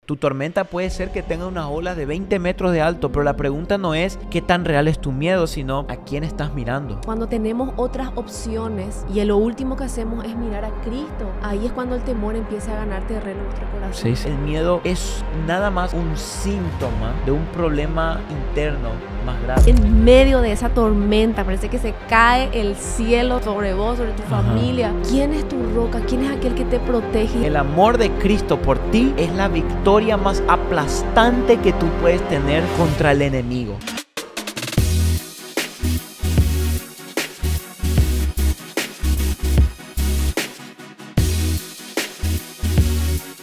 Tu tormenta puede ser que tenga unas olas de 20 metros de alto, pero la pregunta no es qué tan real es tu miedo, sino a quién estás mirando. Cuando tenemos otras opciones y lo último que hacemos es mirar a Cristo, ahí es cuando el temor empieza a ganar terreno en nuestro corazón. Sí. El miedo es nada más un síntoma de un problema interno más grave. En medio de esa tormenta parece que se cae el cielo sobre vos, sobre tu familia. ¿Quién es tu roca? ¿Quién es aquel que te protege? El amor de Cristo por ti es la victoria más aplastante que tú puedes tener contra el enemigo.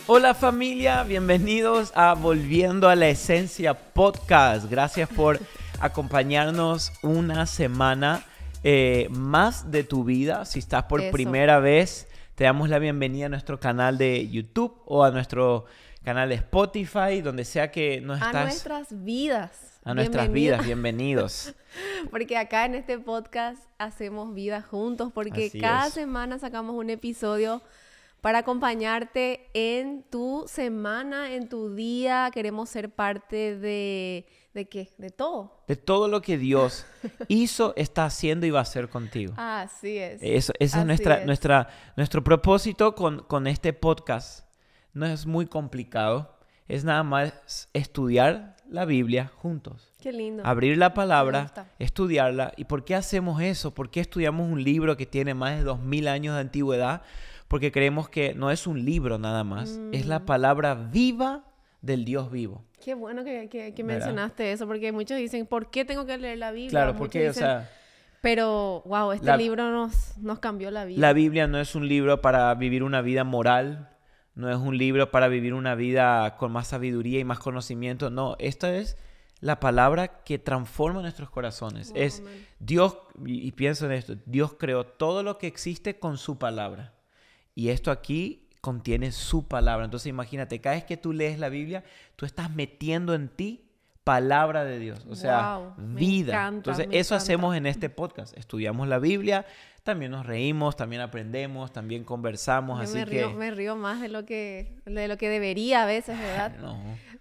Hola familia, bienvenidos a Volviendo a la Esencia Podcast. Gracias por acompañarnos una semana más de tu vida. Si estás por primera vez, te damos la bienvenida a nuestro canal de YouTube o a nuestro canal de Spotify, donde sea que nos estás. A nuestras vidas. A nuestras vidas, bienvenidos. Porque acá en este podcast hacemos vida juntos, porque Así cada es. semana sacamos un episodio para acompañarte en tu semana, en tu día. Queremos ser parte ¿de qué? De todo. De todo lo que Dios hizo, está haciendo y va a hacer contigo. Así es. Ese es nuestro propósito con este podcast. No es muy complicado. Es nada más estudiar la Biblia juntos. Qué lindo. Abrir la Me palabra, gusta. estudiarla. ¿Y por qué hacemos eso? ¿Por qué estudiamos un libro que tiene más de 2000 años de antigüedad? Porque creemos que no es un libro nada más. Es la palabra viva del Dios vivo. Qué bueno que mencionaste eso, porque muchos dicen, ¿por qué tengo que leer la Biblia? Claro, Muchos porque, dicen, pero, wow, este libro nos cambió la vida. La Biblia no es un libro para vivir una vida moral. No es un libro para vivir una vida con más sabiduría y más conocimiento. No, esta es la palabra que transforma nuestros corazones. Wow, Es amén. Dios, y pienso en esto, Dios creó todo lo que existe con su palabra. Y esto aquí contiene su palabra. Entonces imagínate, cada vez que tú lees la Biblia, tú estás metiendo en ti palabra de Dios. O sea, Wow, me vida. encanta, Entonces me eso encanta. hacemos en este podcast. Estudiamos la Biblia, también nos reímos, también aprendemos, también conversamos. Yo Así me río más de lo que debería a veces, ¿verdad? No.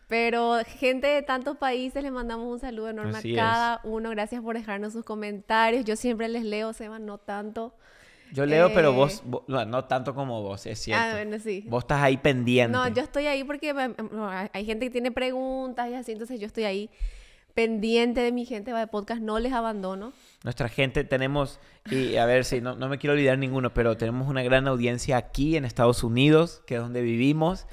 Pero gente de tantos países, les mandamos un saludo enorme Así a cada uno. Gracias por dejarnos sus comentarios. Yo siempre les leo, Seba, no tanto. Yo leo, pero vos no tanto como vos, es cierto. Bueno, sí. Vos estás ahí pendiente. No, yo estoy ahí porque hay gente que tiene preguntas y así, entonces yo estoy ahí pendiente de mi gente de podcast, no les abandono. Nuestra gente tenemos, y a ver si no me quiero olvidar ninguno, pero tenemos una gran audiencia aquí en Estados Unidos, que es donde vivimos,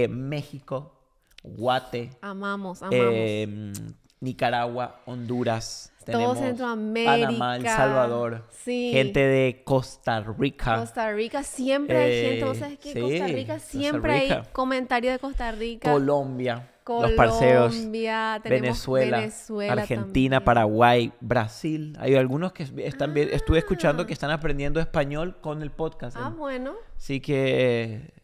México, Guate, Amamos. Nicaragua, Honduras, Todo tenemos Centroamérica. Panamá, El Salvador, Sí. gente de Costa Rica. Costa Rica, siempre hay gente, vos sabés que sí, Costa Rica Costa siempre Rica. hay comentarios de Costa Rica. Colombia, los parceros, tenemos Venezuela, Argentina, también. Paraguay, Brasil. Hay algunos que estuve escuchando que están aprendiendo español con el podcast. Bueno. Así que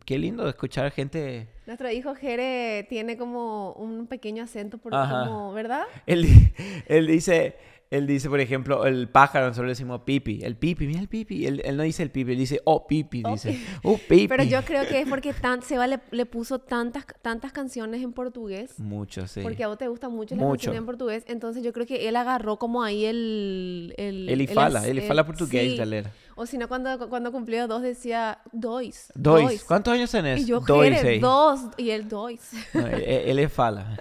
qué lindo escuchar gente. Nuestro hijo Jere tiene como un pequeño acento, Ajá. como, ¿verdad? Él dice, por ejemplo, el pájaro, nosotros le decimos pipi. El pipi, mira el pipi. Él no dice el pipi, él dice pipi, dice. Pipi. Pero yo creo que es porque Seba le puso tantas canciones en portugués. Mucho, sí. Porque a vos te gustan mucho las Mucho. canciones en portugués. Entonces yo creo que él agarró como ahí Ele fala portugués, sí. galera. O si no, cuando cumplió 2 decía dois. ¿Cuántos años tenés? Y yo, Dois, Jere, 2. Y él, dois. No, él fala.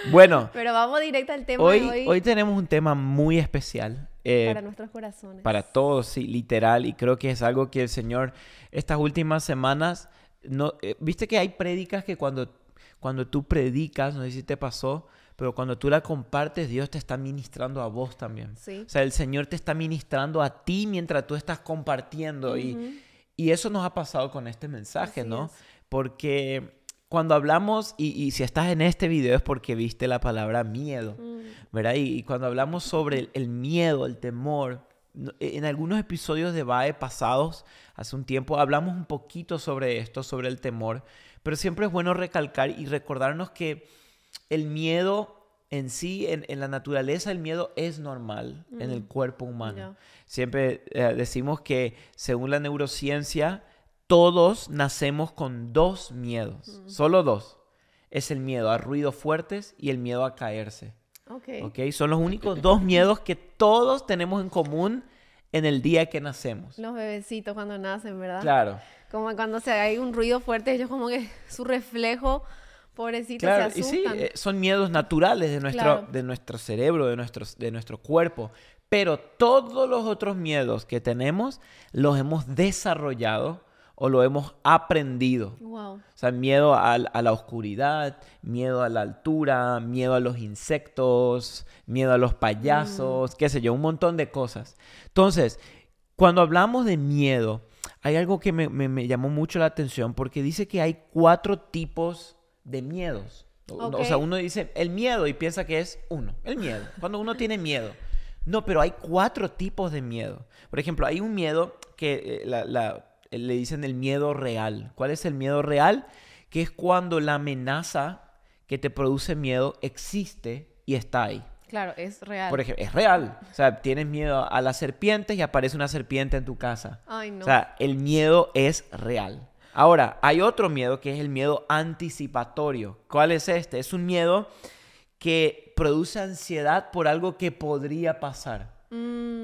Bueno, Pero vamos directo al tema de hoy tenemos un tema muy especial. Para nuestros corazones. Para todos, sí, literal. Y creo que es algo que el Señor, estas últimas semanas, viste que hay prédicas que cuando tú predicas, no sé si te pasó, pero cuando tú la compartes, Dios te está ministrando a vos también. Sí. O sea, el Señor te está ministrando a ti mientras tú estás compartiendo. Y eso nos ha pasado con este mensaje, Así ¿no? es. Porque cuando hablamos, y si estás en este video es porque viste la palabra miedo, ¿verdad? Y cuando hablamos sobre el miedo, el temor, en algunos episodios de VAE pasados, hace un tiempo, hablamos un poquito sobre esto, sobre el temor, pero siempre es bueno recalcar y recordarnos que el miedo en sí, en la naturaleza, el miedo es normal en el cuerpo humano. Yeah. Siempre decimos que según la neurociencia, todos nacemos con 2 miedos, solo 2. es el miedo a ruidos fuertes y el miedo a caerse. Ok. ¿Ok? Son los únicos dos miedos que todos tenemos en común en el día que nacemos. Los bebecitos cuando nacen, ¿verdad? Claro. Como cuando hay un ruido fuerte, ellos como que su reflejo, pobrecitos, Claro, se y sí, asustan. son miedos naturales Claro. de nuestro cerebro, de nuestro cuerpo. Pero todos los otros miedos que tenemos los hemos desarrollado o lo hemos aprendido. Wow. O sea, miedo a la oscuridad, miedo a la altura, miedo a los insectos, miedo a los payasos, qué sé yo, un montón de cosas. Entonces, cuando hablamos de miedo, hay algo que me llamó mucho la atención porque dice que hay 4 tipos de miedos. Ok. O sea, uno dice el miedo y piensa que es uno, el miedo, cuando uno tiene miedo. No, pero hay 4 tipos de miedo. Por ejemplo, hay un miedo que le dicen el miedo real. ¿Cuál es el miedo real? Que es cuando la amenaza que te produce miedo existe y está ahí. Claro, es real. Por ejemplo, es real. O sea, tienes miedo a las serpientes y aparece una serpiente en tu casa. Ay, no. O sea, el miedo es real. Ahora, hay otro miedo que es el miedo anticipatorio. ¿Cuál es este? Es un miedo que produce ansiedad por algo que podría pasar.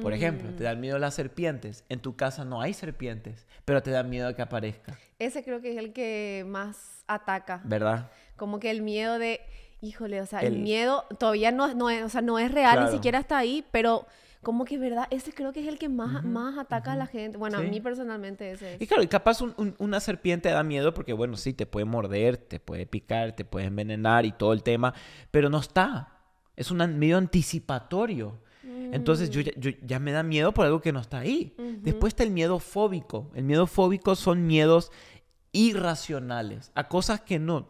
Por ejemplo, te dan miedo las serpientes. En tu casa no hay serpientes, pero te da miedo a que aparezca. Ese creo que es el que más ataca. ¿Verdad? Como que el miedo de, híjole, o sea, el miedo todavía no es, o sea, no es real, Claro. ni siquiera está ahí, pero como que, ¿verdad? Ese creo que es el que más ataca a la gente. Bueno, Sí. a mí personalmente ese es. Y claro, y capaz una serpiente da miedo porque, bueno, sí, te puede morder, te puede picar, te puede envenenar y todo el tema, pero no está. Es un miedo anticipatorio. Entonces yo ya me da miedo por algo que no está ahí. Después está el miedo fóbico. El miedo fóbico son miedos irracionales a cosas que no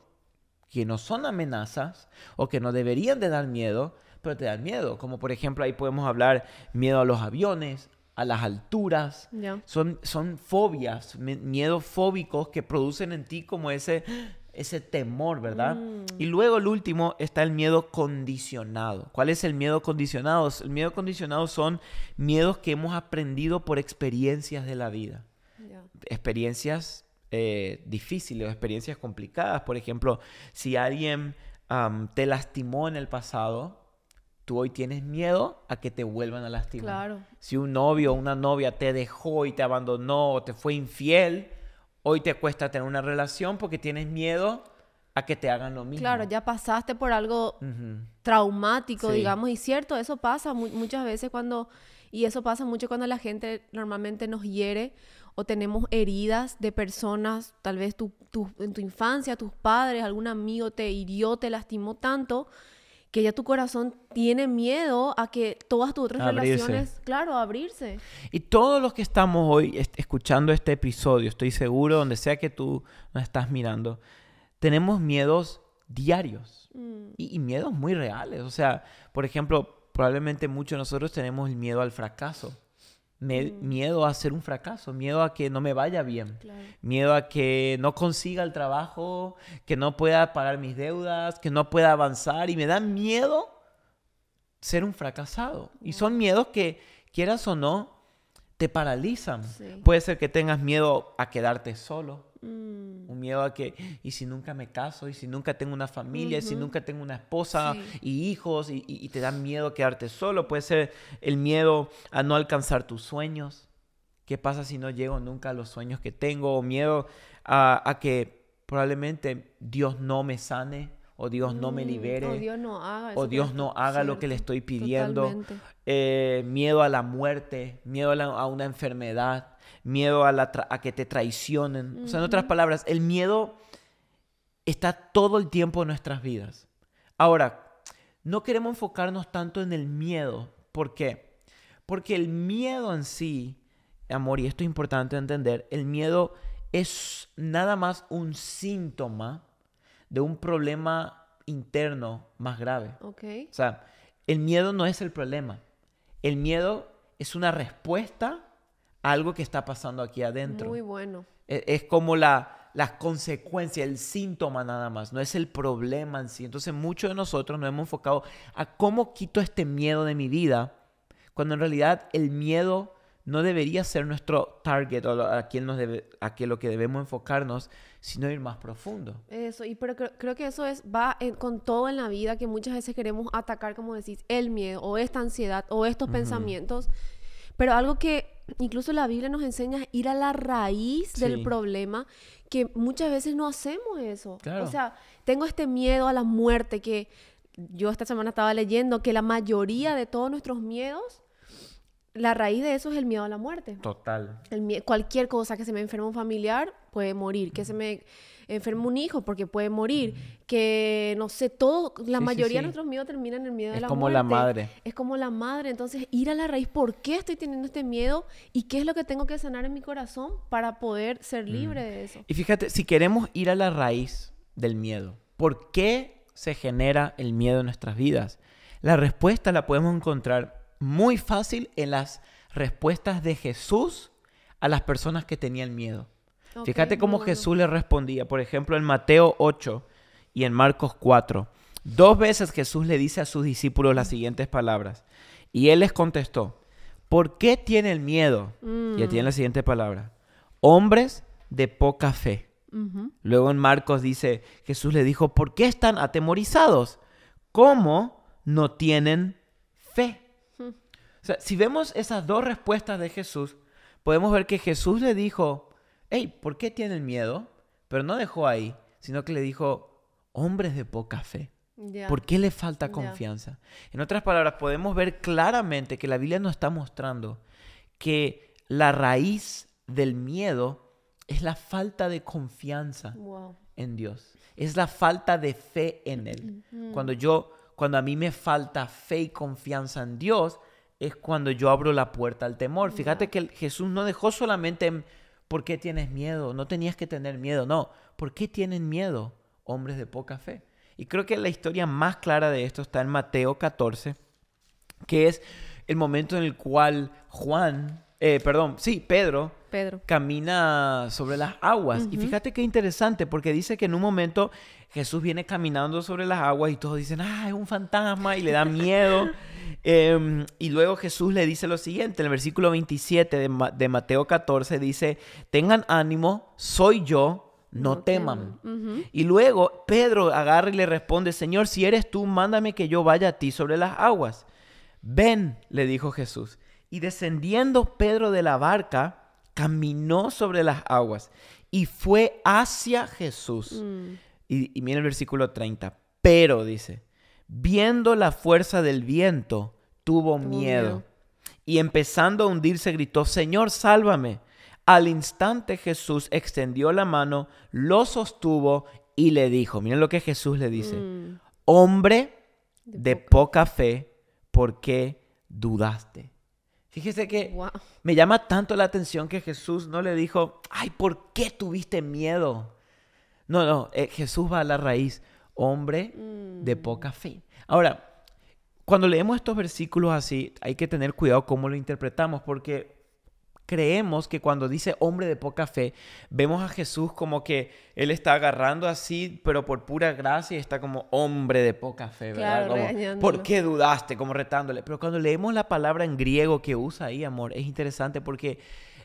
son amenazas o que no deberían de dar miedo, pero te dan miedo. Como por ejemplo, ahí podemos hablar miedo a los aviones, a las alturas. Ya. Son fobias, miedos fóbicos que producen en ti como ese temor, ¿verdad? Y luego el último está el miedo condicionado. ¿Cuál es el miedo condicionado? El miedo condicionado son miedos que hemos aprendido por experiencias de la vida. Ya. Experiencias difíciles o experiencias complicadas. Por ejemplo, si alguien te lastimó en el pasado, tú hoy tienes miedo a que te vuelvan a lastimar. Claro. Si un novio o una novia te dejó y te abandonó o te fue infiel, hoy te cuesta tener una relación porque tienes miedo a que te hagan lo mismo. Claro, ya pasaste por algo Ujú. traumático, Sí. digamos, y cierto, eso pasa muchas veces y eso pasa mucho cuando la gente normalmente nos hiere o tenemos heridas de personas, tal vez en tu infancia, tus padres, algún amigo te hirió, te lastimó tanto, que ya tu corazón tiene miedo a que todas tus otras Abrirse. relaciones, claro, abrirse. Y todos los que estamos hoy escuchando este episodio, estoy seguro, donde sea que tú nos estás mirando, tenemos miedos diarios y miedos muy reales. O sea, por ejemplo, probablemente muchos de nosotros tenemos el miedo al fracaso. Miedo a ser un fracaso, miedo a que no me vaya bien, Claro. miedo a que no consiga el trabajo, que no pueda pagar mis deudas, que no pueda avanzar y me da miedo ser un fracasado. Y son miedos que, quieras o no, te paralizan. Sí. Puede ser que tengas miedo a quedarte solo, un miedo a que, ¿y si nunca me caso? ¿Y si nunca tengo una familia? ¿Y si nunca tengo una esposa Sí. y hijos? Y te da miedo quedarte solo. Puede ser el miedo a no alcanzar tus sueños. ¿Qué pasa si no llego nunca a los sueños que tengo? O miedo a que probablemente Dios no me sane o Dios no me libere. O Dios no haga eso O que Dios le no estoy- haga lo que cierto, le estoy pidiendo. totalmente. Miedo a la muerte, miedo a una enfermedad, miedo a que te traicionen. O sea, en otras palabras, el miedo está todo el tiempo en nuestras vidas. Ahora, no queremos enfocarnos tanto en el miedo. ¿Por qué? Porque el miedo en sí, amor, y esto es importante entender, el miedo es nada más un síntoma de un problema interno más grave. Ok. O sea, el miedo no es el problema. El miedo es una respuesta a algo que está pasando aquí adentro. Muy bueno. Es como las consecuencias, el síntoma nada más, no es el problema en sí. Entonces muchos de nosotros nos hemos enfocado a cómo quito este miedo de mi vida, cuando en realidad el miedo no debería ser nuestro target o a quien lo que debemos enfocarnos, sino ir más profundo. Eso, pero creo que eso con todo en la vida, que muchas veces queremos atacar, como decís, el miedo o esta ansiedad o estos pensamientos, pero algo que incluso la Biblia nos enseña es ir a la raíz del problema, que muchas veces no hacemos eso. Claro. O sea, tengo este miedo a la muerte, que yo esta semana estaba leyendo que la mayoría de todos nuestros miedos, la raíz de eso es el miedo a la muerte. Total. Cualquier cosa, que se me enferme un familiar, puede morir. Que se me enferme un hijo, porque puede morir. Que, no sé, la mayoría de nuestros miedos terminan en el miedo de la muerte. Es como la madre. Es como la madre. Entonces, ir a la raíz, ¿por qué estoy teniendo este miedo? ¿Y qué es lo que tengo que sanar en mi corazón para poder ser libre de eso? Y fíjate, si queremos ir a la raíz del miedo, ¿por qué se genera el miedo en nuestras vidas? La respuesta la podemos encontrar muy fácil en las respuestas de Jesús a las personas que tenían miedo. Fíjate cómo Jesús le respondía. Por ejemplo, en Mateo 8 y en Marcos 4. 2 veces Jesús le dice a sus discípulos las siguientes palabras. Y él les contestó: ¿por qué tienen miedo? Y tiene la siguiente palabra: hombres de poca fe. Luego en Marcos dice, Jesús le dijo: ¿por qué están atemorizados? ¿Cómo no tienen fe? O sea, si vemos esas 2 respuestas de Jesús, podemos ver que Jesús le dijo: hey, ¿por qué tienen miedo? Pero no dejó ahí, sino que le dijo: hombres de poca fe. ¿Por qué le falta confianza? En otras palabras, podemos ver claramente que la Biblia nos está mostrando que la raíz del miedo es la falta de confianza en Dios. Es la falta de fe en Él. Cuando a mí me falta fe y confianza en Dios, es cuando yo abro la puerta al temor. Fíjate que Jesús no dejó solamente en ¿por qué tienes miedo? No tenías que tener miedo. No, ¿por qué tienen miedo? Hombres de poca fe. Y creo que la historia más clara de esto está en Mateo 14, que es el momento en el cual Pedro camina sobre las aguas. Y fíjate qué interesante, porque dice que en un momento Jesús viene caminando sobre las aguas y todos dicen: es un fantasma, y le da miedo. Y luego Jesús le dice lo siguiente, en el versículo 27 de Mateo 14 dice: tengan ánimo, soy yo, no teman. Y luego Pedro agarra y le responde: Señor, si eres tú, mándame que yo vaya a ti sobre las aguas. Ven, le dijo Jesús. Y descendiendo Pedro de la barca, caminó sobre las aguas y fue hacia Jesús. Y mira el versículo 30. Pero, dice, viendo la fuerza del viento, tuvo miedo. Y empezando a hundirse, gritó: Señor, sálvame. Al instante Jesús extendió la mano, lo sostuvo y le dijo, miren lo que Jesús le dice: hombre de poca fe, ¿por qué dudaste? Fíjese que me llama tanto la atención que Jesús no le dijo: ay, ¿por qué tuviste miedo? No, Jesús va a la raíz: hombre de poca fe. Ahora, cuando leemos estos versículos así, hay que tener cuidado cómo lo interpretamos, porque creemos que cuando dice hombre de poca fe, vemos a Jesús como que Él está agarrando así, pero por pura gracia, y está como hombre de poca fe, ¿verdad? Claro, Como, ¿por qué dudaste? Como retándole. Pero cuando leemos la palabra en griego que usa ahí, amor, es interesante porque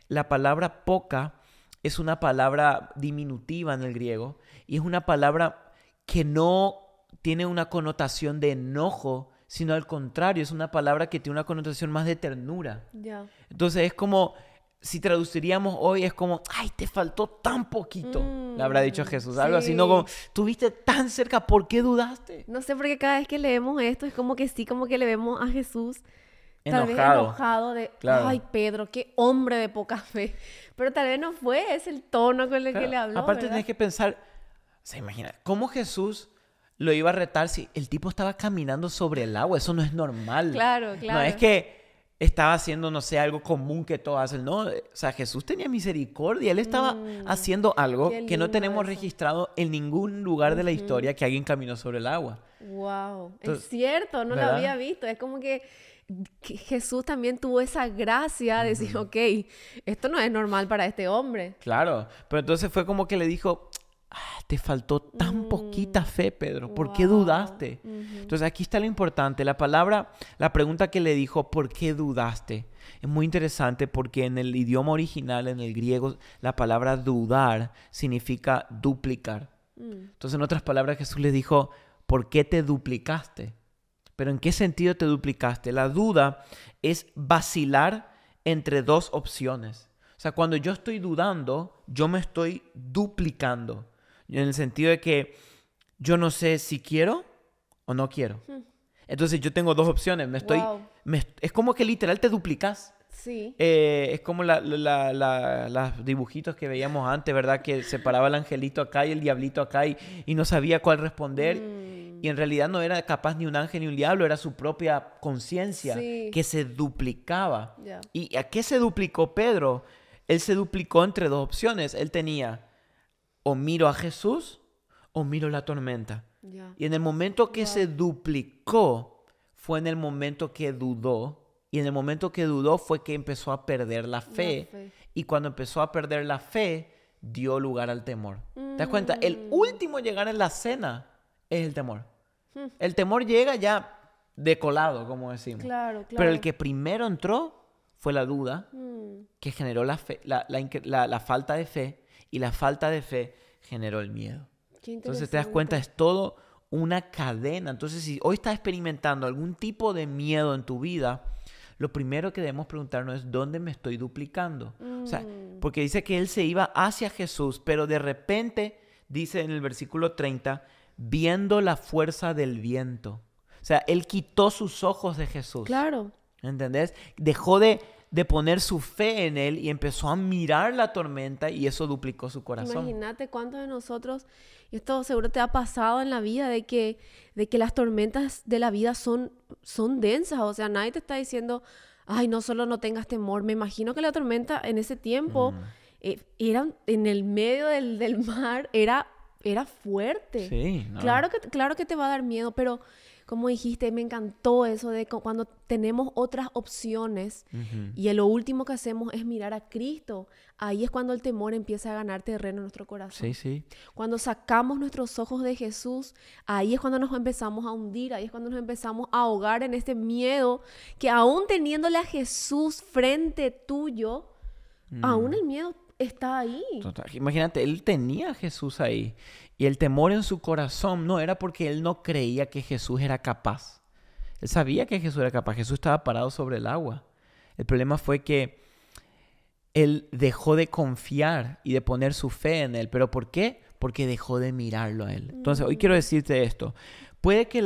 la palabra poca es una palabra diminutiva en el griego, y es una palabra que no tiene una connotación de enojo, sino al contrario, es una palabra que tiene una connotación más de ternura. Entonces es como, si traduciríamos hoy, es como: ay, te faltó tan poquito, le habrá dicho Jesús. Algo así, no como, tuviste tan cerca, ¿por qué dudaste? No sé, porque cada vez que leemos esto es como que sí, como que le vemos a Jesús tal vez enojado. enojado de, Claro. ay, Pedro, qué hombre de poca fe. Pero tal vez no fue ese el tono con el que le habló, Aparte ¿verdad? tenés que pensar, se imagina, ¿cómo Jesús lo iba a retar si el tipo estaba caminando sobre el agua? Eso no es normal. Claro. No es que estaba haciendo, no sé, algo común que todos hacen. No, o sea, Jesús tenía misericordia. Él estaba haciendo algo que no tenemos eso. registrado en ningún lugar de la historia, que alguien caminó sobre el agua. Wow, Entonces, es cierto, no ¿verdad? lo había visto. Es como que Jesús también tuvo esa gracia de decir, ok, esto no es normal para este hombre. Claro, pero entonces fue como que le dijo: te faltó tan poquita fe, Pedro. ¿Por qué Wow. dudaste? Entonces aquí está lo importante. La pregunta que le dijo, ¿por qué dudaste? Es muy interesante porque en el idioma original, en el griego, la palabra dudar significa duplicar. Entonces, en otras palabras, Jesús le dijo, ¿por qué te duplicaste? ¿Pero en qué sentido te duplicaste? La duda es vacilar entre dos opciones. O sea, cuando yo estoy dudando, yo me estoy duplicando. En el sentido de que yo no sé si quiero o no quiero. Entonces yo tengo dos opciones. Wow. Es como que literal te duplicas. Sí. Es como los dibujitos que veíamos antes, ¿verdad? Que se paraba el angelito acá y el diablito acá y no sabía cuál responder. Y en realidad no era capaz ni un ángel ni un diablo, era su propia conciencia Sí. que se duplicaba. Ya. ¿Y a qué se duplicó Pedro? Él se duplicó entre dos opciones. Él tenía o miro a Jesús o miro la tormenta. Ya. Y en el momento que Wow. se duplicó fue en el momento que dudó. Y en el momento que dudó fue que empezó a perder la fe. fe. Y cuando empezó a perder la fe, dio lugar al temor. ¿Te das cuenta? El último llegar en la cena es el temor. El temor llega ya de colado, como decimos. Claro, claro. Pero el que primero entró fue la duda, que generó la falta de fe. Y la falta de fe generó el miedo. Qué Entonces te das cuenta, es todo una cadena. Entonces, si hoy estás experimentando algún tipo de miedo en tu vida, lo primero que debemos preguntarnos es ¿dónde me estoy duplicando? O sea, porque dice que él se iba hacia Jesús, pero de repente, dice en el versículo 30, viendo la fuerza del viento. O sea, él quitó sus ojos de Jesús. Claro. ¿Entendés? Dejó de poner su fe en él y empezó a mirar la tormenta y eso duplicó su corazón. Imagínate cuántos de nosotros, y esto seguro te ha pasado en la vida, de que las tormentas de la vida son densas. O sea, nadie te está diciendo, ay, no solo no tengas temor. Me imagino que la tormenta en ese tiempo era en el medio del mar, era fuerte. Sí, no. Claro que te va a dar miedo, pero como dijiste, me encantó eso de cuando tenemos otras opciones y lo último que hacemos es mirar a Cristo. Ahí es cuando el temor empieza a ganar terreno en nuestro corazón. Sí, sí. Cuando sacamos nuestros ojos de Jesús, ahí es cuando nos empezamos a hundir, ahí es cuando nos empezamos a ahogar en este miedo que aún teniéndole a Jesús frente tuyo, aún el miedo está ahí. Total. Imagínate, él tenía a Jesús ahí y el temor en su corazón no era porque él no creía que Jesús era capaz. Él sabía que Jesús era capaz. Jesús estaba parado sobre el agua. El problema fue que él dejó de confiar y de poner su fe en él. ¿Pero por qué? Porque dejó de mirarlo a él. Entonces, hoy quiero decirte esto. Puede que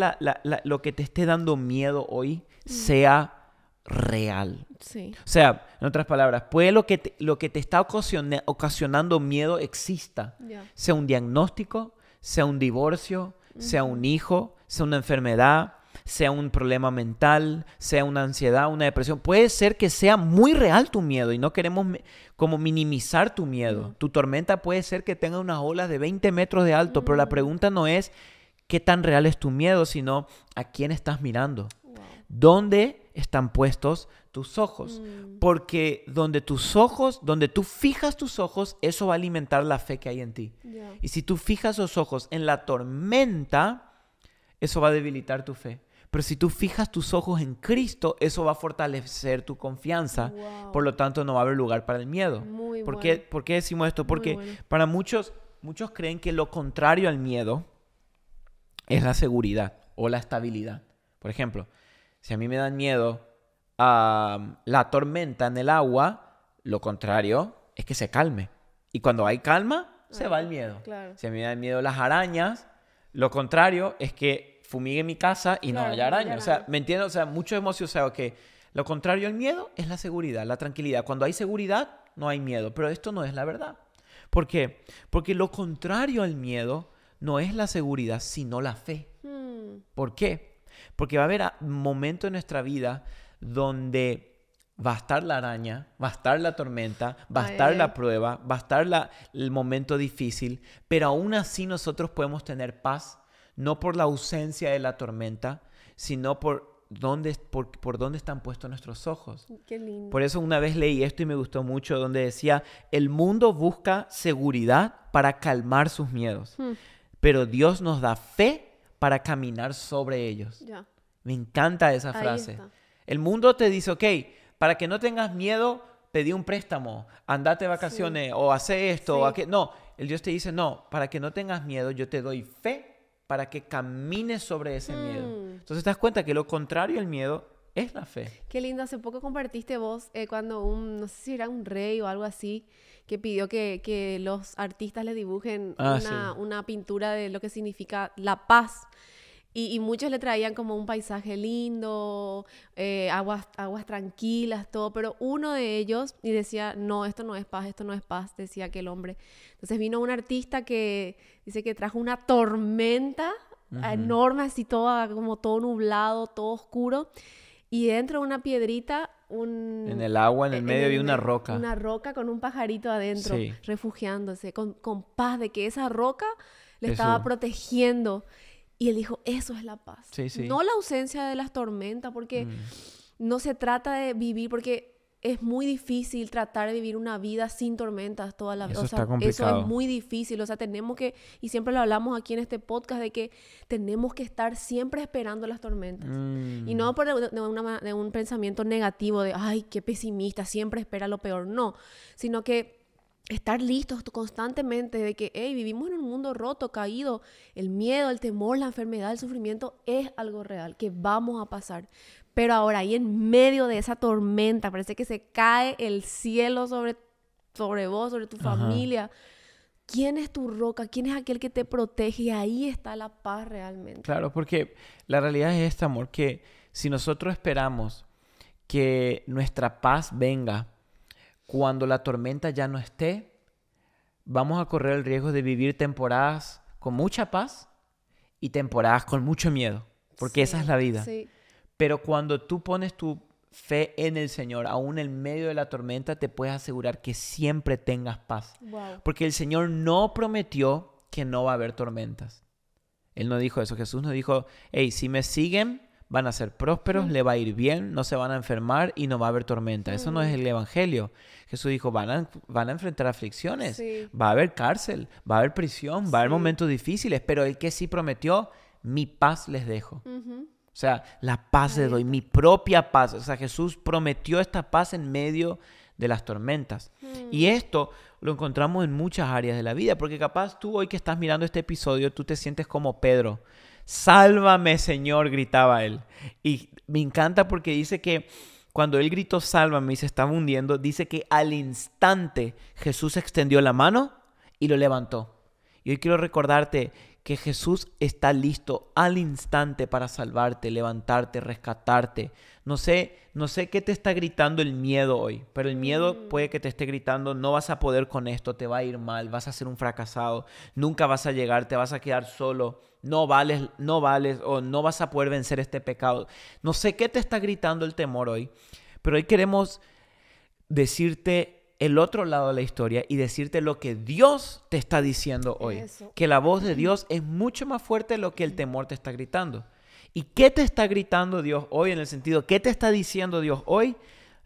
lo que te esté dando miedo hoy sea real. Sí. O sea, en otras palabras, puede lo que te está ocasionando miedo exista. Ya. Sea un diagnóstico, sea un divorcio, sea un hijo, sea una enfermedad, sea un problema mental, sea una ansiedad, una depresión. Puede ser que sea muy real tu miedo y no queremos como minimizar tu miedo. Tu tormenta puede ser que tenga unas olas de 20 metros de alto, pero la pregunta no es qué tan real es tu miedo, sino a quién estás mirando. Wow. ¿Dónde están puestos tus ojos? Porque donde tú fijas tus ojos, eso va a alimentar la fe que hay en ti. Ya. Y si tú fijas los ojos en la tormenta, eso va a debilitar tu fe. Pero si tú fijas tus ojos en Cristo, eso va a fortalecer tu confianza. Wow. Por lo tanto, no va a haber lugar para el miedo. Muy ¿Por bueno. qué decimos esto? Porque bueno. para muchos creen que lo contrario al miedo es la seguridad o la estabilidad. Por ejemplo, si a mí me dan miedo la tormenta en el agua, lo contrario es que se calme. Y cuando hay calma, se va el miedo. Claro. Si a mí me dan miedo las arañas, lo contrario es que fumigue mi casa y no Claro, haya no haya arañas. O sea, arañas. ¿me entiendes? O sea, muchos emociones. O sea, que lo contrario al miedo es la seguridad, la tranquilidad. Cuando hay seguridad, no hay miedo. Pero esto no es la verdad. ¿Por qué? Porque lo contrario al miedo no es la seguridad, sino la fe. ¿Por qué? Porque va a haber momentos en nuestra vida donde va a estar la araña, va a estar la tormenta, va a estar la prueba, va a estar el momento difícil, pero aún así nosotros podemos tener paz, no por la ausencia de la tormenta, sino por por dónde están puestos nuestros ojos. Qué lindo. Por eso una vez leí esto y me gustó mucho, donde decía, el mundo busca seguridad para calmar sus miedos, pero Dios nos da fe para caminar sobre ellos. Ya. Me encanta esa Ahí frase. está. El mundo te dice, ok, para que no tengas miedo, pedí un préstamo, andate de vacaciones, o hace esto, o aquello. No, el Dios te dice, no, para que no tengas miedo, yo te doy fe para que camines sobre ese miedo. Entonces te das cuenta que lo contrario al miedo es la fe. Qué lindo. Hace poco compartiste vos cuando no sé si era un rey o algo así, que pidió que los artistas le dibujen una pintura de lo que significa la paz. Y muchos le traían como un paisaje lindo, aguas tranquilas, todo. Pero uno de ellos, y decía, no, esto no es paz, decía aquel hombre. Entonces vino un artista que dice que trajo una tormenta enorme, así como todo nublado, todo oscuro. Y dentro de una piedrita, en el agua, en el medio había una roca. Una roca con un pajarito adentro, refugiándose, con paz, de que esa roca le estaba protegiendo. Y él dijo, eso es la paz. Sí. No la ausencia de las tormentas, porque no se trata de vivir, porque es muy difícil tratar de vivir una vida sin tormentas toda la vida. Eso está complicado. Eso es muy difícil. O sea, tenemos que, y siempre lo hablamos aquí en este podcast, de que tenemos que estar siempre esperando las tormentas. Y no de un pensamiento negativo de, ay, qué pesimista, siempre espera lo peor. No, sino que estar listos constantemente de que, hey, vivimos en un mundo roto, caído. El miedo, el temor, la enfermedad, el sufrimiento es algo real, que vamos a pasar. Pero ahora, ahí en medio de esa tormenta, parece que se cae el cielo sobre vos, sobre tu familia. ¿Quién es tu roca? ¿Quién es aquel que te protege? Y ahí está la paz realmente. Claro, porque la realidad es esta, amor, que si nosotros esperamos que nuestra paz venga cuando la tormenta ya no esté, vamos a correr el riesgo de vivir temporadas con mucha paz y temporadas con mucho miedo, porque esa es la vida. Sí. Pero cuando tú pones tu fe en el Señor, aún en medio de la tormenta, te puedes asegurar que siempre tengas paz. Wow. Porque el Señor no prometió que no va a haber tormentas. Él no dijo eso. Jesús nos dijo, hey, si me siguen, van a ser prósperos, le va a ir bien, no se van a enfermar y no va a haber tormenta. Eso no es el evangelio. Jesús dijo, van a enfrentar aflicciones, va a haber cárcel, va a haber prisión, va a haber momentos difíciles, pero el que sí prometió, mi paz les dejo. O sea, la paz les doy, mi propia paz. O sea, Jesús prometió esta paz en medio de las tormentas. Y esto lo encontramos en muchas áreas de la vida, porque capaz tú hoy que estás mirando este episodio, tú te sientes como Pedro. Sálvame, Señor, gritaba él. Y me encanta porque dice que cuando él gritó sálvame y se estaba hundiendo, dice que al instante Jesús extendió la mano y lo levantó. Y hoy quiero recordarte que Jesús está listo al instante para salvarte, levantarte, rescatarte. No sé qué te está gritando el miedo hoy, pero el miedo puede que te esté gritando, no vas a poder con esto, te va a ir mal, vas a ser un fracasado, nunca vas a llegar, te vas a quedar solo, no vales o no vas a poder vencer este pecado. No sé qué te está gritando el temor hoy, pero hoy queremos decirte el otro lado de la historia y decirte lo que Dios te está diciendo hoy. Eso. Que la voz de Dios es mucho más fuerte de lo que el temor te está gritando. ¿Y qué te está gritando Dios hoy? En el sentido, ¿qué te está diciendo Dios hoy?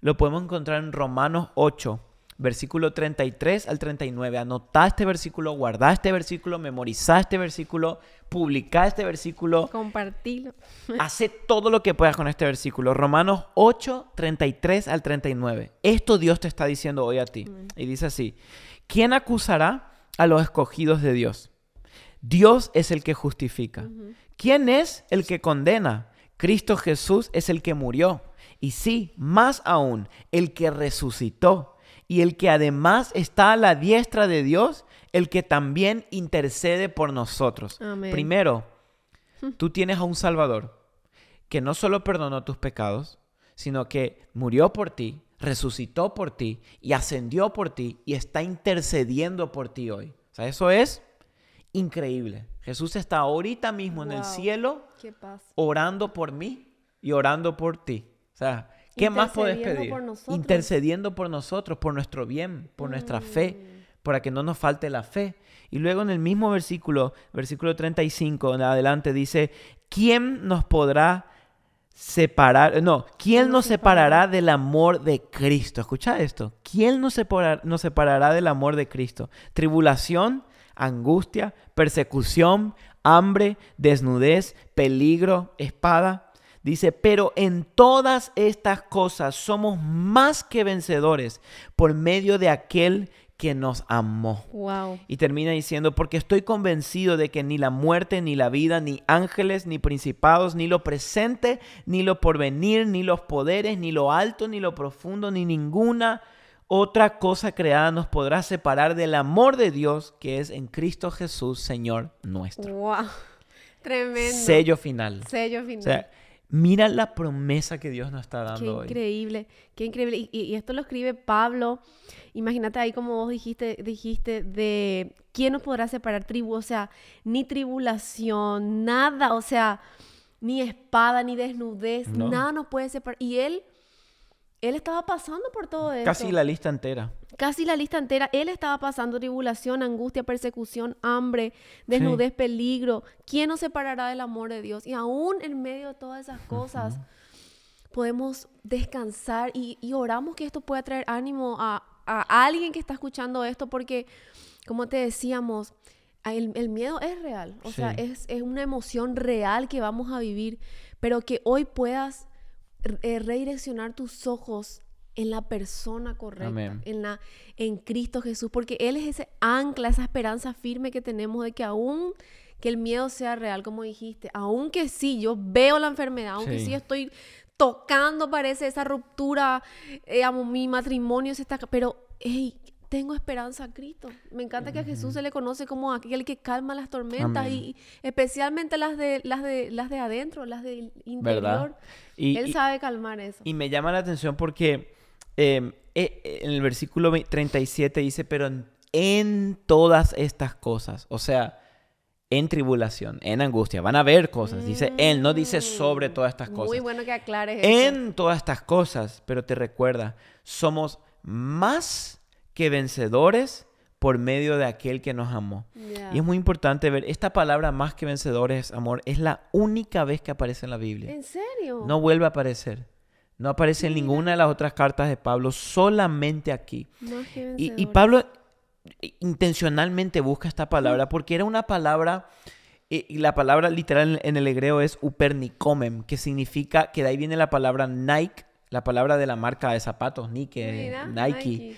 Lo podemos encontrar en Romanos 8, versículo 33 al 39. Anotá este versículo, guardá este versículo, memorizá este versículo, publicá este versículo. Compartilo. Hace todo lo que puedas con este versículo. Romanos 8, 33 al 39. Esto Dios te está diciendo hoy a ti. Y dice así: ¿quién acusará a los escogidos de Dios? Dios es el que justifica. ¿Quién es el que condena? Cristo Jesús es el que murió. Y sí, más aún, el que resucitó. Y el que además está a la diestra de Dios, el que también intercede por nosotros. Amén. Primero, tú tienes a un Salvador que no solo perdonó tus pecados, sino que murió por ti, resucitó por ti y ascendió por ti y está intercediendo por ti hoy. O sea, eso es increíble. Jesús está ahorita mismo en el cielo orando por mí y orando por ti. O sea, ¿qué más puedes pedir? Intercediendo por nosotros, por nuestro bien, por nuestra fe, para que no nos falte la fe. Y luego en el mismo versículo 35 en adelante dice: ¿quién nos podrá ¿quién nos separará del amor de Cristo? Escucha esto. ¿Quién nos separará del amor de Cristo? Tribulación, angustia, persecución, hambre, desnudez, peligro, espada. Dice, pero en todas estas cosas somos más que vencedores por medio de aquel que nos amó. Wow. Y termina diciendo, porque estoy convencido de que ni la muerte, ni la vida, ni ángeles, ni principados, ni lo presente, ni lo porvenir, ni los poderes, ni lo alto, ni lo profundo, ni ninguna otra cosa creada nos podrá separar del amor de Dios que es en Cristo Jesús, Señor nuestro. Wow. Tremendo. Sello final. Sello final. O sea, mira la promesa que Dios nos está dando Qué hoy. increíble, qué increíble. Y esto lo escribe Pablo. Imagínate ahí como vos dijiste de quién nos podrá separar tribu, o sea, ni tribulación, nada, o sea, ni espada, ni desnudez, No. nada nos puede separar. Y él estaba pasando por todo esto. Casi la lista entera. Casi la lista entera. Él estaba pasando tribulación, angustia, persecución, hambre, desnudez, peligro. ¿Quién nos separará del amor de Dios? Y aún en medio de todas esas cosas, podemos descansar y oramos que esto pueda traer ánimo a alguien que está escuchando esto, porque, como te decíamos, el miedo es real. O sea, es una emoción real que vamos a vivir, pero que hoy puedas redireccionar tus ojos en la persona correcta, Amén. en Cristo Jesús, porque Él es ese ancla, esa esperanza firme que tenemos de que aún que el miedo sea real, como dijiste, aunque sí, yo veo la enfermedad, aunque sí estoy tocando, parece esa ruptura, mi matrimonio se está, pero hey, tengo esperanza a Cristo. Me encanta que a Jesús se le conoce como aquel que calma las tormentas. Amén. Y especialmente las de adentro, las del interior. ¿Verdad? Él sabe calmar eso. Y me llama la atención porque en el versículo 37 dice, pero en todas estas cosas, o sea, en tribulación, en angustia, van a haber cosas. Dice él, no dice sobre todas estas cosas. Muy bueno que aclares en todas estas cosas, pero te recuerda, somos más que vencedores por medio de aquel que nos amó. Y es muy importante ver, esta palabra más que vencedores, amor, es la única vez que aparece en la Biblia. ¿En serio? No vuelve a aparecer. No aparece en ninguna de las otras cartas de Pablo, solamente aquí. Más que vencedores. Y Pablo intencionalmente busca esta palabra porque era una palabra, y la palabra literal en el hebreo es upernikomen, que significa, que de ahí viene la palabra Nike, la palabra de la marca de zapatos, Nike,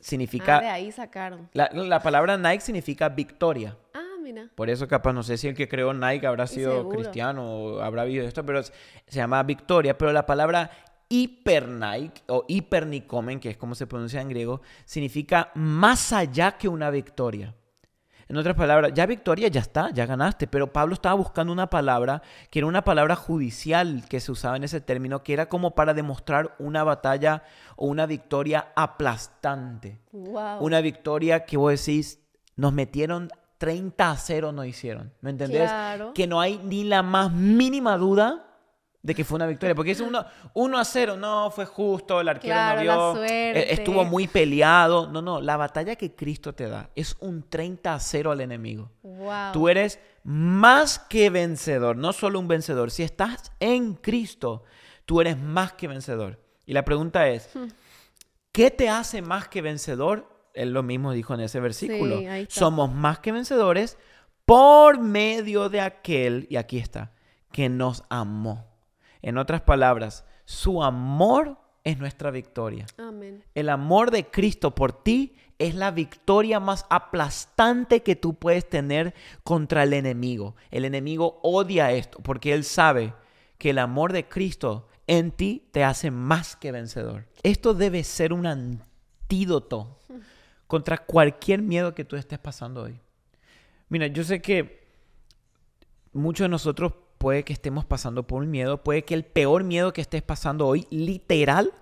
significa... de ahí sacaron. La palabra Nike significa victoria. Mira. Por eso capaz, no sé si el que creó Nike habrá sido seguro cristiano o habrá visto esto, pero se llama victoria. Pero la palabra Nike o hipernikomen, que es como se pronuncia en griego, significa más allá que una victoria. En otras palabras, ya victoria, ya está, ya ganaste. Pero Pablo estaba buscando una palabra que era una palabra judicial que se usaba en ese término, que era como para demostrar una batalla o una victoria aplastante. Wow. Una victoria que vos decís, nos metieron 30-0, no hicieron. ¿Me entendés? Claro. Que no hay ni la más mínima duda de que fue una victoria. Porque es 1-0, no, fue justo, el arquero no dio, la suerte. Estuvo muy peleado. No, la batalla que Cristo te da es un 30-0 al enemigo. Wow. Tú eres más que vencedor, no solo un vencedor. Si estás en Cristo, tú eres más que vencedor. Y la pregunta es, ¿qué te hace más que vencedor? Él lo mismo dijo en ese versículo. Sí, ahí está. Somos más que vencedores por medio de aquel, y aquí está, que nos amó. En otras palabras, su amor es nuestra victoria. Amén. El amor de Cristo por ti es la victoria más aplastante que tú puedes tener contra el enemigo. El enemigo odia esto porque él sabe que el amor de Cristo en ti te hace más que vencedor. Esto debe ser un antídoto contra cualquier miedo que tú estés pasando hoy. Mira, yo sé que muchos de nosotros puede que estemos pasando por un miedo, puede que el peor miedo que estés pasando hoy, literal,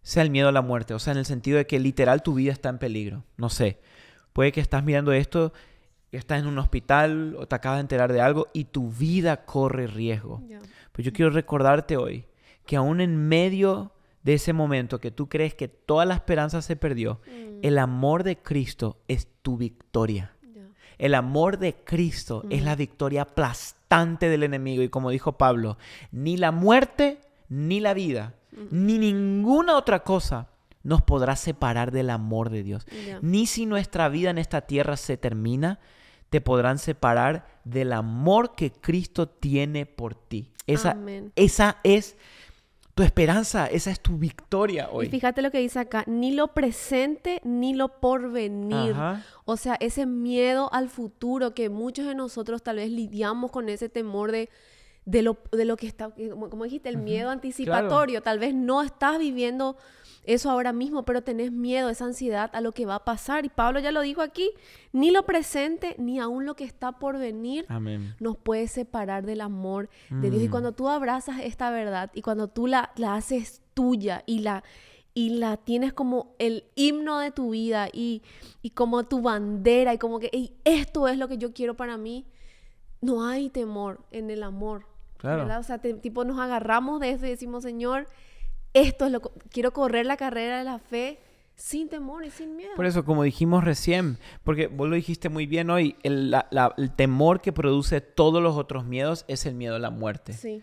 sea el miedo a la muerte. O sea, en el sentido de que literal tu vida está en peligro. No sé, puede que estás mirando esto, estás en un hospital o te acabas de enterar de algo y tu vida corre riesgo. Pues yo quiero recordarte hoy que aún en medio de ese momento que tú crees que toda la esperanza se perdió, el amor de Cristo es tu victoria. El amor de Cristo es la victoria aplastante del enemigo. Y como dijo Pablo, ni la muerte, ni la vida, ni ninguna otra cosa nos podrá separar del amor de Dios. Ya. Ni si nuestra vida en esta tierra se termina, te podrán separar del amor que Cristo tiene por ti. Amén. Esa es tu esperanza, esa es tu victoria hoy. Y fíjate lo que dice acá, ni lo presente ni lo porvenir. Ajá. O sea, ese miedo al futuro que muchos de nosotros tal vez lidiamos con ese temor de lo que está, como dijiste, el miedo anticipatorio. Tal vez no estás viviendo eso ahora mismo, pero tenés miedo, esa ansiedad a lo que va a pasar. Y Pablo ya lo dijo aquí, ni lo presente ni aún lo que está por venir Amén. nos puede separar del amor de Dios. Y cuando tú abrazas esta verdad y cuando tú la haces tuya y la tienes como el himno de tu vida y como tu bandera y como que "Ey, esto es lo que yo quiero para mí", no hay temor en el amor. Claro. ¿Verdad? O sea, tipo nos agarramos de eso y decimos, Señor, esto es quiero correr la carrera de la fe sin temor y sin miedo. Por eso, como dijimos recién, porque vos lo dijiste muy bien hoy, el temor que produce todos los otros miedos es el miedo a la muerte. Sí.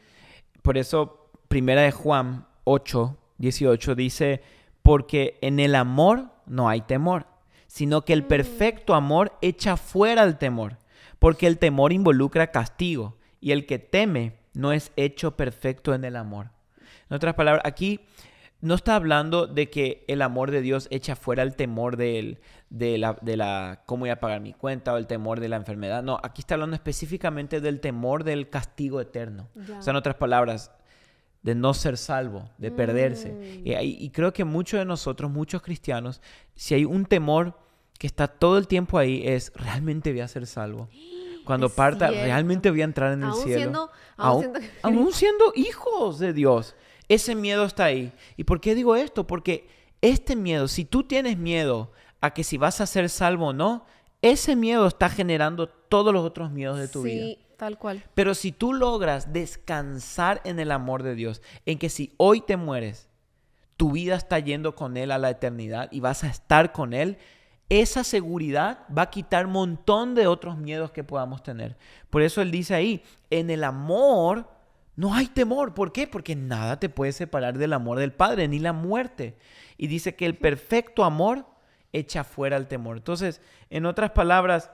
Por eso, primera de Juan 8:18 dice, porque en el amor no hay temor, sino que el perfecto amor echa fuera el temor, porque el temor involucra castigo, y el que teme no es hecho perfecto en el amor. En otras palabras, aquí no está hablando de que el amor de Dios echa fuera el temor de la cómo voy a pagar mi cuenta o el temor de la enfermedad. No, aquí está hablando específicamente del temor del castigo eterno. Ya. O sea, en otras palabras, de no ser salvo, de perderse. Y creo que muchos de nosotros, muchos cristianos, si hay un temor que está todo el tiempo ahí, es realmente voy a ser salvo. Cuando Es parta, cierto. realmente voy a entrar en el Aún cielo. siendo Aún siendo hijos de Dios. Ese miedo está ahí. ¿Y por qué digo esto? Porque este miedo, si tú tienes miedo a que si vas a ser salvo o no, ese miedo está generando todos los otros miedos de tu vida. Sí, tal cual. Pero si tú logras descansar en el amor de Dios, en que si hoy te mueres, tu vida está yendo con Él a la eternidad y vas a estar con Él, esa seguridad va a quitar un montón de otros miedos que podamos tener. Por eso Él dice ahí, en el amor no hay temor. ¿Por qué? Porque nada te puede separar del amor del Padre, ni la muerte. Y dice que el perfecto amor echa fuera el temor. Entonces, en otras palabras,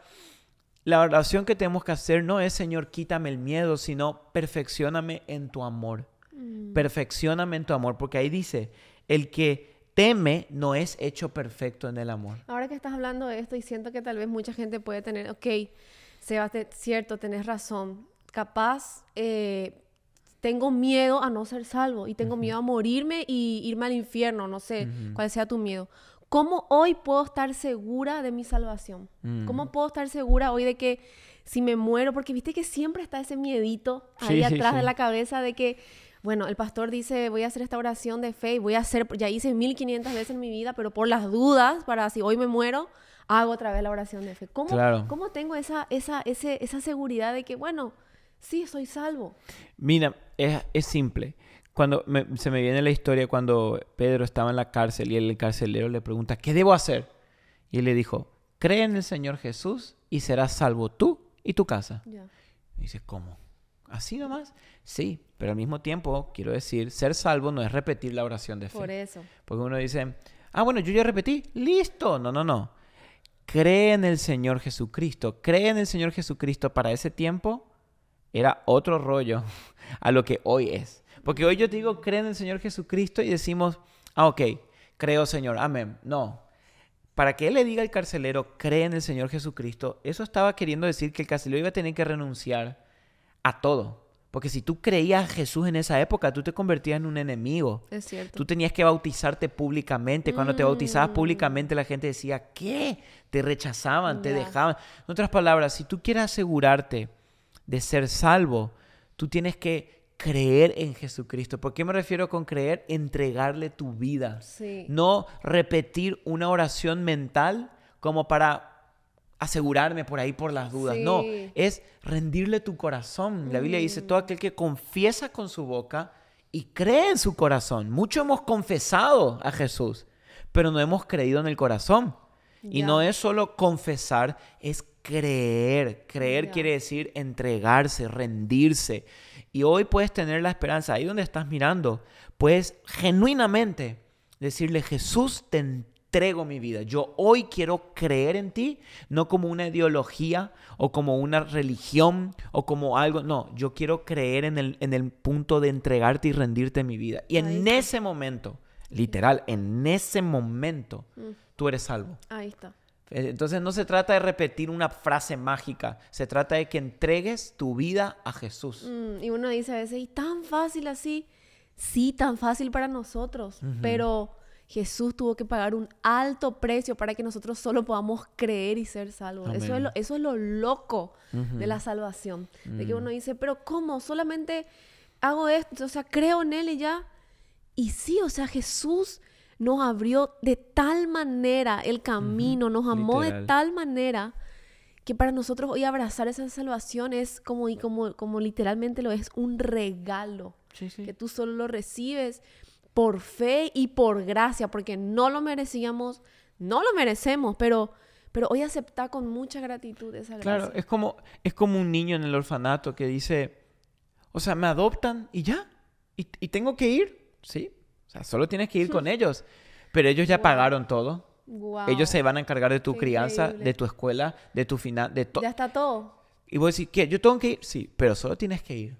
la oración que tenemos que hacer no es, Señor, quítame el miedo, sino perfeccióname en tu amor. Perfeccióname en tu amor, porque ahí dice, el que teme no es hecho perfecto en el amor. Ahora que estás hablando de esto y siento que tal vez mucha gente puede tener, ok, Sebas, cierto, tenés razón, capaz tengo miedo a no ser salvo y tengo miedo a morirme y irme al infierno, no sé cuál sea tu miedo. ¿Cómo hoy puedo estar segura de mi salvación? ¿Cómo puedo estar segura hoy de que si me muero? Porque viste que siempre está ese miedito ahí atrás de la cabeza de que, bueno, el pastor dice, voy a hacer esta oración de fe y voy a hacer, ya hice 1500 veces en mi vida, pero por las dudas, para si hoy me muero, hago otra vez la oración de fe. ¿Cómo tengo esa seguridad de que, bueno, sí, soy salvo? Mira, es simple. Se me viene la historia cuando Pedro estaba en la cárcel y el carcelero le pregunta, ¿qué debo hacer? Y él le dijo, cree en el Señor Jesús y serás salvo tú y tu casa. Ya. Y dice, ¿cómo? ¿Así nomás? Sí, pero al mismo tiempo, quiero decir, ser salvo no es repetir la oración de fe. Por eso. Porque uno dice, bueno, yo ya repetí, listo. No. Cree en el Señor Jesucristo. Cree en el Señor Jesucristo para ese tiempo era otro rollo a lo que hoy es. Porque hoy yo te digo, cree en el Señor Jesucristo y decimos, ok, creo Señor, amén. No. Para que él le diga al carcelero, cree en el Señor Jesucristo, eso estaba queriendo decir que el carcelero iba a tener que renunciar a todo. Porque si tú creías a Jesús en esa época, tú te convertías en un enemigo. Es cierto. Tú tenías que bautizarte públicamente. Cuando te bautizabas públicamente, la gente decía, ¿qué? Te rechazaban, te dejaban. En otras palabras, si tú quieres asegurarte de ser salvo, tú tienes que creer en Jesucristo. ¿Por qué me refiero con creer? Entregarle tu vida. Sí. No repetir una oración mental como para asegurarme por ahí por las dudas. Sí. No, es rendirle tu corazón. La Biblia dice, todo aquel que confiesa con su boca y cree en su corazón. Mucho hemos confesado a Jesús, pero no hemos creído en el corazón. Y Ya. no es solo confesar, es creer. Creer Ya. quiere decir entregarse, rendirse. Y hoy puedes tener la esperanza, ahí donde estás mirando, puedes genuinamente decirle, Jesús, te entrego mi vida. Yo hoy quiero creer en ti, no como una ideología o como una religión o como algo. No, yo quiero creer en el punto de entregarte y rendirte mi vida. Y en Ahí está. ese momento, literal, en ese momento, tú eres salvo. Ahí está. Entonces no se trata de repetir una frase mágica, se trata de que entregues tu vida a Jesús. Y uno dice a veces, ¿y tan fácil así? Sí, tan fácil para nosotros, pero Jesús tuvo que pagar un alto precio para que nosotros solo podamos creer y ser salvos. Amén. Eso es lo loco de la salvación. De que uno dice, pero ¿cómo? Solamente hago esto, o sea, creo en Él y ya. Y sí, o sea, Jesús nos abrió de tal manera el camino, nos amó Literal. de tal manera que para nosotros hoy abrazar esa salvación es como literalmente lo es, un regalo. Sí, sí. Que tú solo lo recibes por fe y por gracia, porque no lo merecíamos, no lo merecemos, pero hoy acepta con mucha gratitud esa gracia. Claro, es como un niño en el orfanato que dice, o sea, me adoptan y ya, y tengo que ir, ¿sí? O sea, solo tienes que ir con ellos, pero ellos ya Wow. pagaron todo. Wow. Ellos se van a encargar de tu Qué crianza, increíble. de tu escuela, de tu final, de todo. Ya está todo. Y vos decís, ¿qué? ¿Yo tengo que ir? Sí, pero solo tienes que ir.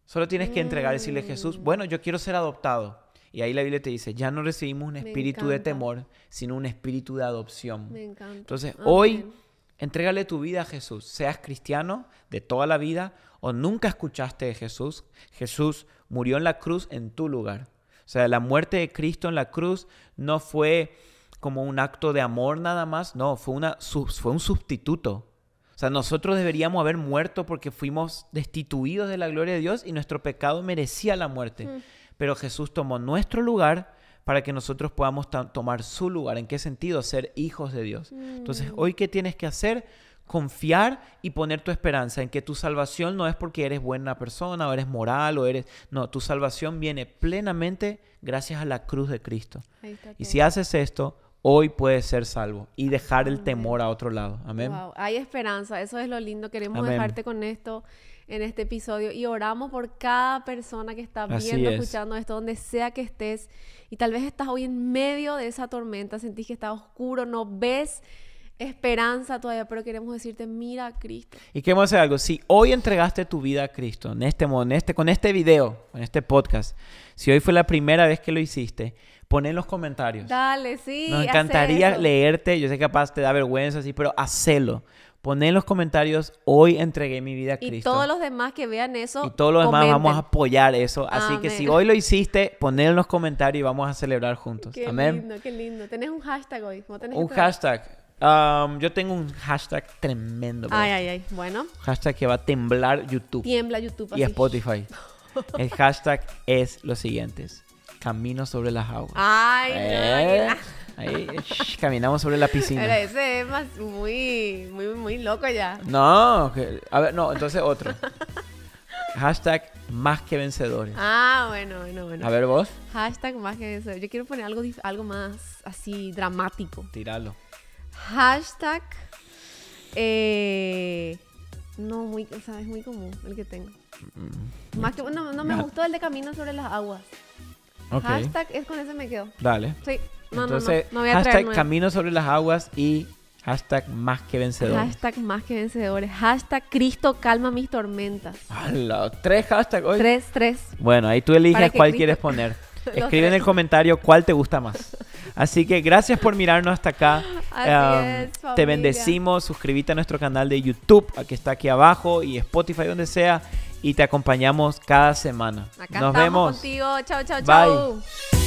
Solo tienes que entregar y decirle a Jesús, bueno, yo quiero ser adoptado. Y ahí la Biblia te dice, ya no recibimos un espíritu de encanta. temor, sino un espíritu de adopción. Me encanta. Entonces, Amén. hoy, entrégale tu vida a Jesús. Seas cristiano de toda la vida o nunca escuchaste de Jesús. Jesús murió en la cruz en tu lugar. O sea, la muerte de Cristo en la cruz no fue como un acto de amor nada más. No, fue un sustituto. O sea, nosotros deberíamos haber muerto porque fuimos destituidos de la gloria de Dios y nuestro pecado merecía la muerte. Pero Jesús tomó nuestro lugar para que nosotros podamos tomar su lugar. ¿En qué sentido? Ser hijos de Dios. Entonces, hoy, ¿qué tienes que hacer? Confiar y poner tu esperanza en que tu salvación no es porque eres buena persona o eres moral o eres... No, tu salvación viene plenamente gracias a la cruz de Cristo. Ahí está Y todo. si haces esto, hoy puedes ser salvo y dejar el temor a otro lado. Amén. Wow, hay esperanza, eso es lo lindo. Queremos Amén. dejarte con esto en este episodio y oramos por cada persona que está Así viendo, es. escuchando esto, donde sea que estés. Y tal vez estás hoy en medio de esa tormenta, sentís que está oscuro, no ves esperanza todavía, pero queremos decirte, mira a Cristo. Y queremos hacer algo. Si hoy entregaste tu vida a Cristo, con este video, con este podcast, si hoy fue la primera vez que lo hiciste, pon en los comentarios. Dale, sí, Nos hace encantaría eso. leerte. Yo sé que capaz te da vergüenza, sí, pero hacelo. Pon en los comentarios, hoy entregué mi vida a Y Cristo. todos los demás que vean eso, Y todos los demás comenten. vamos a apoyar eso. Así que Amén. si hoy lo hiciste, ponelo en los comentarios y vamos a celebrar juntos. Qué Amén. lindo, qué lindo. ¿Tenés un hashtag hoy? ¿No tenés Un que traer? hashtag. Yo tengo un hashtag tremendo. bro. Ay, ay, ay. Bueno, Hashtag que va a temblar YouTube tiembla YouTube y así. Spotify. El hashtag es los siguientes. Camino sobre las aguas. Ay, no, Ahí, caminamos sobre la piscina. pero ese es más muy loco ya. No, a ver, no, entonces otro. Hashtag más que vencedores. Ah, bueno. A ver vos, Hashtag más que eso. Yo quiero poner algo más así dramático. tíralo. Hashtag no, o sea, es muy común el que tengo. Más que no me gustó el de Camino sobre las aguas. Ok, Hashtag es con ese me quedo. dale. Sí. Entonces, No voy a traer hashtag nuevo. camino sobre las aguas y hashtag más que vencedores. Hashtag más que vencedores. Hashtag Cristo calma mis tormentas. ¡Hala! 3 hashtags hoy. 3. Bueno, ahí tú Para eliges que cuál Cristo- quieres poner. Los Escribe en tres. el comentario cuál te gusta más. Así que gracias por mirarnos hasta acá. Así es, Te familia. bendecimos. Suscríbete a nuestro canal de YouTube, que está aquí abajo, y Spotify, donde sea. Y te acompañamos cada semana. Acá Nos estamos vemos. contigo. Chao, chao, Bye. chao.